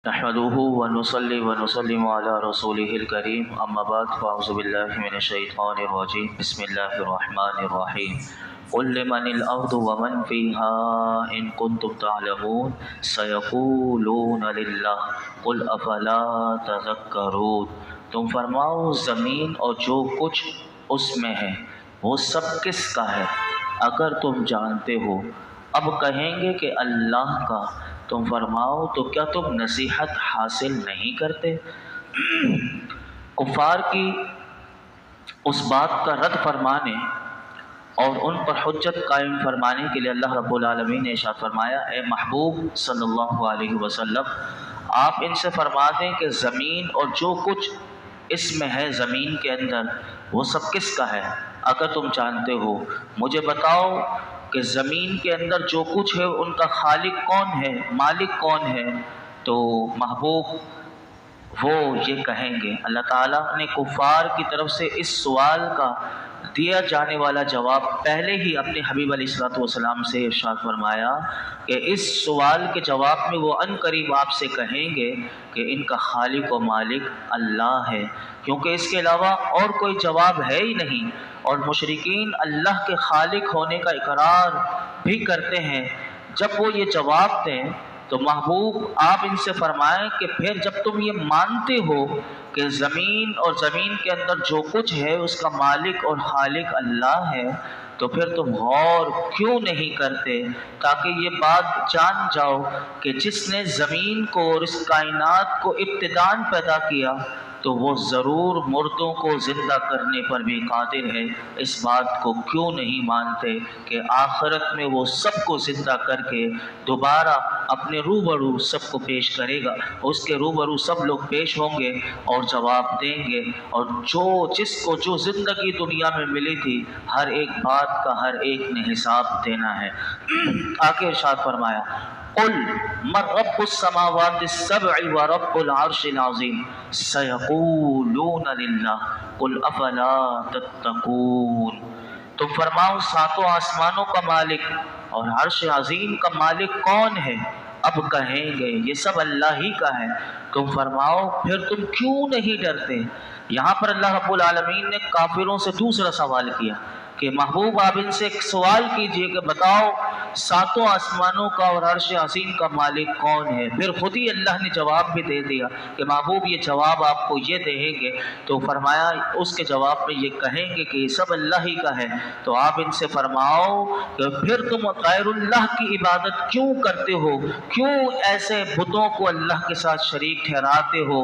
نحمده ونصلي ونسلم على رسوله الكريم اما بعد فاعوذ بالله من الشيطان الرجيم بسم الله الرحمن الرحيم قل لمن الارض ومن فيها ان كنتم تعلمون سيقولون لله قل افلا تذكرون تم فرماؤ زمین اور جو کچھ اس میں ہے وہ سب کس کا ہے اگر تم جانتے ہو۔ اب کہیں گے کہ اللہ کا۔ تم فرماؤ تو کیا تم نصیحت حاصل نہیں کرتے؟ کفار کی اس بات کا رد فرمانے اور ان پر حجت قائم فرمانے کے لیے اللہ رب العالمین نے ارشاد فرمایا، اے محبوب صلی اللہ علیہ وسلم آپ ان سے فرما دیں کہ زمین اور جو کچھ اس میں ہے زمین کے اندر وہ سب کس کا ہے اگر تم جانتے ہو۔ مجھے بتاؤ کہ زمین کے اندر جو کچھ ہے ان کا خالق کون ہے، مالک کون ہے؟ تو محبوب وہ یہ کہیں گے۔ اللہ تعالیٰ نے کفار کی طرف سے اس سوال کا دیا جانے والا جواب پہلے ہی اپنے حبیب علیہ الصلوۃ والسلام سے ارشاد فرمایا کہ اس سوال کے جواب میں وہ عن قریب آپ سے کہیں گے کہ ان کا خالق و مالک اللہ ہے، کیونکہ اس کے علاوہ اور کوئی جواب ہے ہی نہیں۔ اور مشرکین اللہ کے خالق ہونے کا اقرار بھی کرتے ہیں۔ جب وہ یہ جواب دیں تو محبوب آپ ان سے فرمائیں کہ پھر جب تم یہ مانتے ہو کہ زمین اور زمین کے اندر جو کچھ ہے اس کا مالک اور خالق اللہ ہے تو پھر تم غور کیوں نہیں کرتے تاکہ یہ بات جان جاؤ کہ جس نے زمین کو اور اس کائنات کو ابتداءً پیدا کیا تو وہ ضرور مردوں کو زندہ کرنے پر بھی قادر ہے۔ اس بات کو کیوں نہیں مانتے کہ آخرت میں وہ سب کو زندہ کر کے دوبارہ اپنے روبرو سب کو پیش کرے گا، اس کے روبرو سب لوگ پیش ہوں گے اور جواب دیں گے، اور جس کو جو زندگی دنیا میں ملی تھی ہر ایک بات کا ہر ایک نے حساب دینا ہے۔ آگے ارشاد فرمایا، قل من رب السماوات السبع ورب العرش العظیم سیقولون للہ قل افلا تتقون۔ تم فرماؤ ساتوں آسمانوں کا مالک اور عرش عظیم کا مالک کون ہے؟ اب کہیں گے یہ سب اللہ ہی کا ہے۔ تم فرماؤ پھر تم کیوں نہیں ڈرتے؟ یہاں پر اللہ رب العالمین نے کافروں سے دوسرا سوال کیا کہ محبوب آپ ان سے ایک سوال کیجئے کہ بتاؤ ساتوں آسمانوں کا اور عرش عظیم کا مالک کون ہے؟ پھر خود ہی اللہ نے جواب بھی دے دیا کہ محبوب یہ جواب آپ کو یہ دیں گے، تو فرمایا اس کے جواب میں یہ کہیں گے کہ یہ سب اللہ ہی کا ہے۔ تو آپ ان سے فرماؤ کہ پھر تم غیر اللہ کی عبادت کیوں کرتے ہو؟ کیوں ایسے بتوں کو اللہ کے ساتھ شریک ٹھہراتے ہو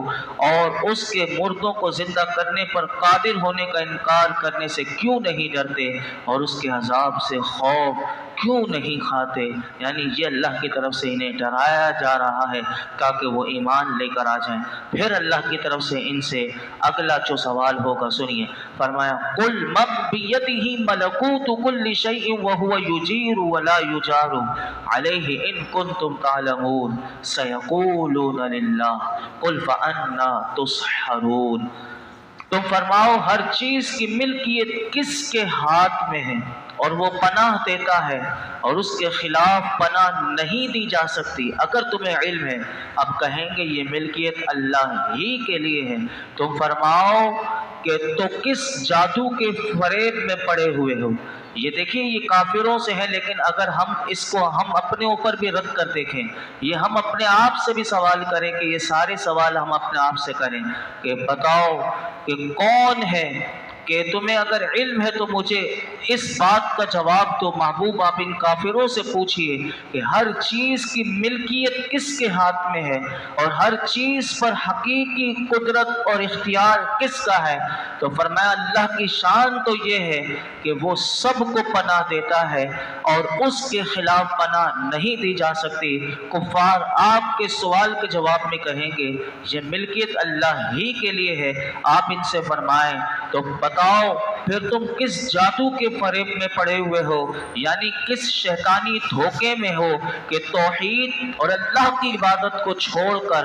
اور اس کے مردوں کو زندہ کرنے پر قادر ہونے کا انکار کرنے سے کیوں نہیں ڈرتے اور اس کے عذاب سے خوف کیوں نہیں کھاتے؟ یعنی یہ اللہ کی طرف سے انہیں ڈرایا جا رہا ہے تاکہ وہ ایمان لے کر آ جائیں۔ پھر اللہ کی طرف سے ان سے اگلا جو سوال ہوگا سنیے، فرمایا قل من بیدہ ملکوت کل شیء وہو یجیر ولا یجار علیہ ان کنتم تعلمون سیقولون للہ قل فانا تسحرون۔ تم فرماؤ ہر چیز کی ملکیت کس کے ہاتھ میں ہے اور وہ پناہ دیتا ہے اور اس کے خلاف پناہ نہیں دی جا سکتی اگر تمہیں علم ہے۔ اب کہیں گے یہ ملکیت اللہ ہی کے لیے ہے۔ تم فرماؤ کہ تو کس جادو کے فریب میں پڑے ہوئے ہو؟ یہ دیکھیے یہ کافروں سے ہے، لیکن اگر اس کو ہم اپنے اوپر بھی رد کر دیکھیں، یہ ہم اپنے آپ سے بھی سوال کریں کہ یہ سارے سوال ہم اپنے آپ سے کریں کہ بتاؤ کہ کون ہے، کہ تمہیں اگر علم ہے تو مجھے اس بات کا جواب دو۔ محبوب آپ ان کافروں سے پوچھئے کہ ہر چیز کی ملکیت کس کے ہاتھ میں ہے اور ہر چیز پر حقیقی قدرت اور اختیار کس کا ہے؟ تو فرمایا اللہ کی شان تو یہ ہے کہ وہ سب کو پناہ دیتا ہے اور اس کے خلاف پناہ نہیں دی جا سکتی۔ کفار آپ کے سوال کے جواب میں کہیں گے یہ ملکیت اللہ ہی کے لیے ہے۔ آپ ان سے فرمائیں تو بتاؤ پھر تم کس جادو کے فریب میں پڑے ہوئے ہو، یعنی کس شیطانی دھوکے میں ہو کہ توحید اور اللہ کی عبادت کو چھوڑ کر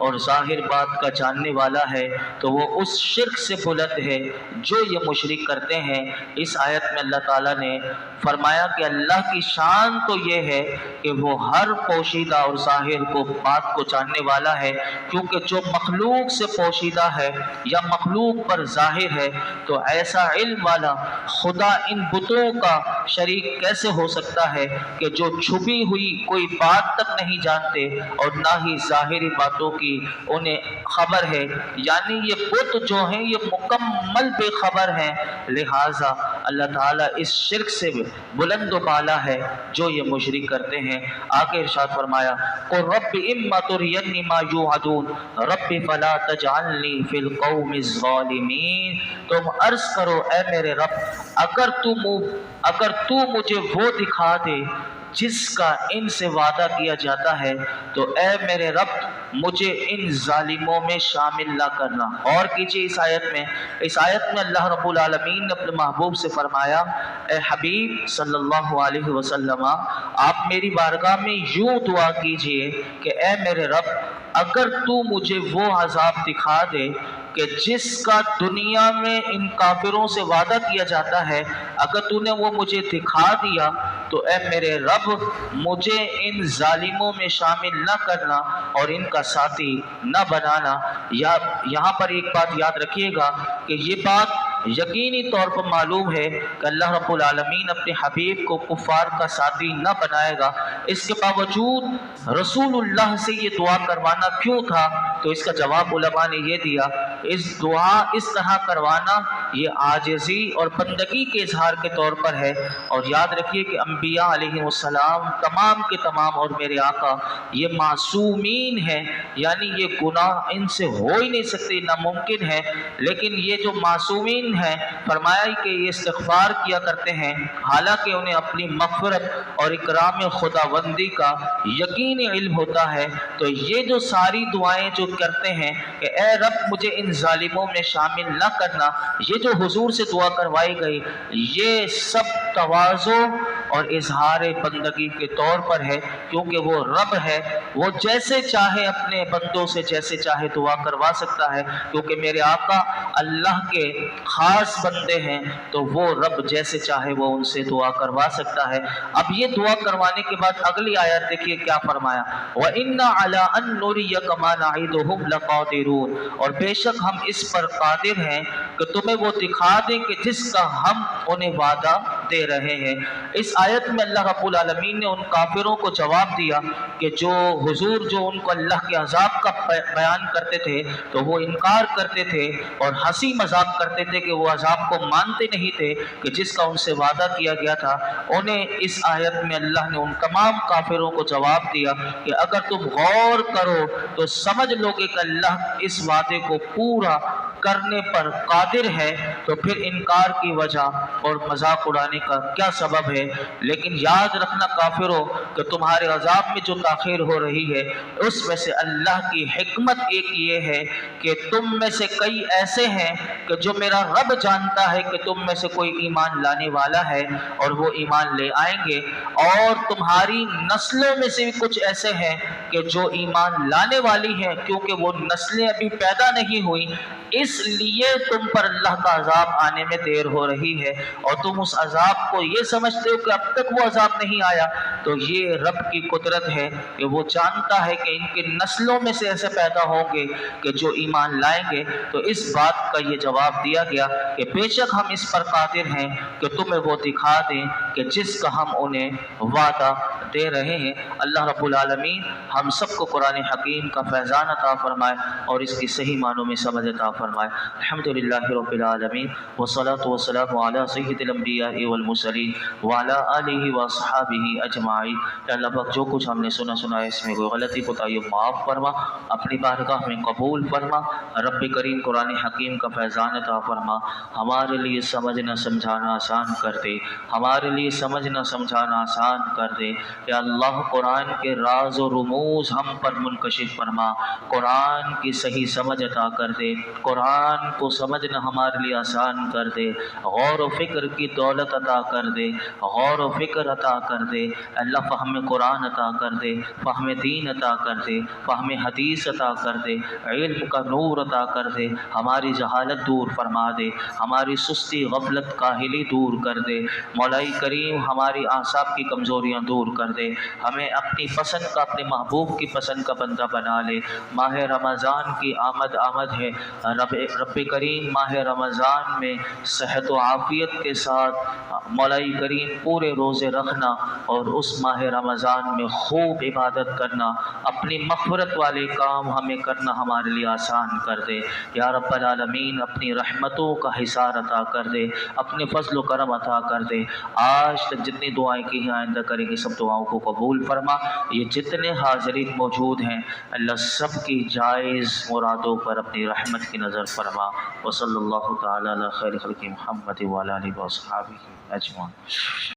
اور ظاہر بات کا جاننے والا ہے تو وہ اس شرک سے بلند ہے جو یہ مشرک کرتے ہیں۔ اس آیت میں اللہ تعالیٰ نے فرمایا کہ اللہ کی شان تو یہ ہے کہ وہ ہر پوشیدہ اور ظاہر کو بات کو جاننے والا ہے، کیونکہ جو مخلوق سے پوشیدہ ہے یا مخلوق پر ظاہر ہے تو ایسا علم والا خدا ان بتوں کا شریک کیسے ہو سکتا ہے کہ جو چھپی ہوئی کوئی بات تک نہیں جانتے اور نہ ہی ظاہری باتوں کی انہیں خبر ہے، یعنی یہ بت جو ہیں یہ مکمل بے خبر ہیں۔ لہٰذا اللہ تعالیٰ اس شرک سے بلند و بالا ہے جو یہ مشرک کرتے ہیں۔ آگے ارشاد فرمایا قُلْ رَبِّ إِمَّا تُرِيَنِّ مَا يُوعَدُونَ رَبِّ فَلَا تَجْعَلْنِي فِي الْقَوْمِ الظَّالِمِينَ، تم عرض کرو اے میرے رب اگر تو مجھے وہ دکھا دے جس کا ان سے وعدہ کیا جاتا ہے تو اے میرے رب مجھے ان ظالموں میں شامل نہ کرنا۔ اور کیجئے اس آیت میں اللہ رب العالمین نے اپنے محبوب سے فرمایا اے حبیب صلی اللہ علیہ وسلم آپ میری بارگاہ میں یوں دعا کیجئے کہ اے میرے رب اگر تو مجھے وہ عذاب دکھا دے کہ جس کا دنیا میں ان کافروں سے وعدہ کیا جاتا ہے، اگر تو نے وہ مجھے دکھا دیا تو اے میرے رب مجھے ان ظالموں میں شامل نہ کرنا اور ان کا ساتھی نہ بنانا۔ یہاں پر ایک بات یاد رکھیے گا کہ یہ بات یقینی طور پر معلوم ہے کہ اللہ رب العالمین اپنے حبیب کو کفار کا ساتھی نہ بنائے گا۔ اس کے باوجود رسول اللہ سے یہ دعا کروانا کیوں تھا؟ تو اس کا جواب علماء نے یہ دیا، اس دعا اس طرح کروانا یہ عاجزی اور بندگی کے اظہار کے طور پر ہے۔ اور یاد رکھیے کہ انبیاء علیہ السلام تمام کے تمام اور میرے آقا یہ معصومین ہیں، یعنی یہ گناہ ان سے ہو ہی نہیں سکتے، ناممکن ہے، لیکن یہ جو معصومین ہیں فرمایا کہ یہ استغفار کیا کرتے ہیں حالانکہ انہیں اپنی مغفرت اور اکرام خداوندی کا یقینی علم ہوتا ہے۔ تو یہ جو ساری دعائیں جو کرتے ہیں کہ اے رب مجھے ان ظالموں میں شامل نہ کرنا، یہ جو حضور سے دعا کروائی گئی یہ سب تواضع اور اظہار بندگی کے طور پر ہے، کیونکہ وہ رب ہے، وہ جیسے چاہے اپنے بندوں سے جیسے چاہے دعا کروا سکتا ہے، کیونکہ میرے آقا اللہ کے خاص بندے ہیں تو وہ رب جیسے چاہے وہ ان سے دعا کروا سکتا ہے۔ اب یہ دعا کروانے کے بعد اگلی آیت دیکھیے کیا فرمایا وَإِنَّا عَلَىٰ أَن نُّرِيَّكَ مَا نَعِدُهُمْ لَقَادِرُونَ، اور بے شک ہم اس پر قادر ہیں کہ تمہیں وہ دکھا دیں کہ جس کا ہم انہیں وعدہ دے رہے ہیں۔ اس آیت میں اللہ رب العالمین نے ان کافروں کو جواب دیا کہ جو حضور جو ان کو اللہ کے عذاب کا بیان کرتے تھے تو وہ انکار کرتے تھے اور ہنسی مذاق کرتے تھے کہ وہ عذاب کو مانتے نہیں تھے کہ جس کا ان سے وعدہ کیا گیا تھا۔ انہیں اس آیت میں اللہ نے ان تمام کافروں کو جواب دیا کہ اگر تم غور کرو تو سمجھ لو گے کہ اللہ اس وعدے کو پورا کرنے پر قادر ہے، تو پھر انکار کی وجہ اور مذاق اڑانے کا کیا سبب ہے؟ لیکن یاد رکھنا کافروں کہ تمہارے عذاب میں جو تاخیر ہو رہی ہے اس میں سے اللہ کی حکمت ایک یہ ہے کہ تم میں سے کئی ایسے ہیں کہ جو میرا رب جانتا ہے کہ تم میں سے کوئی ایمان لانے والا ہے اور وہ ایمان لے آئیں گے، اور تمہاری نسلوں میں سے بھی کچھ ایسے ہیں کہ جو ایمان لانے والی ہیں، کیونکہ وہ نسلیں ابھی پیدا نہیں ہوئی اس لیے تم پر اللہ کا عذاب آنے میں دیر ہو رہی ہے، اور تم اس عذاب کو یہ سمجھتے ہو کہ اب تک وہ عذاب نہیں آیا۔ تو یہ رب کی قدرت ہے کہ وہ جانتا ہے کہ ان کی نسلوں میں سے ایسے پیدا ہوں گے کہ جو ایمان لائیں گے۔ تو اس بات کا یہ جواب دیا گیا کہ بے شک ہم اس پر قادر ہیں کہ تمہیں وہ دکھا دیں کہ جس کا ہم انہیں وعدہ دے رہے ہیں۔ اللہ رب العالمین ہم سب کو قرآن حکیم کا فیضان عطا فرمائے اور اس کی صحیح معنوں میں سمجھ عطا فرمائے۔ الحمدللہ رب العالمین والصلاة والسلام علی سید الانبیاء والمرسلین وعلی آلہ واصحابہ اجمعین۔ کہ اللہ پاک جو کچھ ہم نے سنا ہے اس میں کوئی غلطی کوتاہی معاف فرما، اپنی بارگاہ میں قبول فرما۔ رب کریم قرآن حکیم کا فیضان عطا فرما، ہمارے لیے سمجھنا سمجھانا آسان کر دے، ہمارے لیے سمجھنا سمجھانا آسان کر دے۔ یا اللہ قرآن کے راز و رموز ہم پر منکشف فرما، قرآن کی صحیح سمجھ عطا کر دے، قرآن کو سمجھنا ہمارے لیے آسان کر دے، غور و فکر کی دولت عطا کر دے، غور و فکر عطا کر دے اللہ، فہم قرآن عطا کر دے، فہم دین عطا کر دے، فہم حدیث عطا کر دے، علم کا نور عطا کر دے، ہماری جہالت دور فرما دے، ہماری سستی غفلت کاہلی دور کر دے، مولائی کریم ہماری اعصاب کی کمزوریاں دور کر دے، ہمیں اپنی پسند کا، اپنے محبوب کی پسند کا بندہ بنا لے۔ ماہ رمضان کی آمد ہے، رب کریم ماہ رمضان میں صحت و عافیت کے ساتھ مولائی کریم پورے روزے رکھنا اور اس ماہ رمضان میں خوب عبادت کرنا، اپنی مغفرت والے کام ہمیں کرنا ہمارے لیے آسان کر دے یا رب العالمین، اپنی رحمتوں کا حصار عطا کر دے، اپنے فضل و کرم عطا کر دے۔ آج تک جتنی دعائیں کی ہیں آئندہ کریں گے سب دعاؤں کو قبول فرما، یہ جتنے حاضرین موجود ہیں اللہ سب کی جائز مرادوں پر اپنی رحمت کی نظر فرما، وصلی اللہ تعالی علی خیر خلق محمد وعلی آلہ وصحبہ اجمعین۔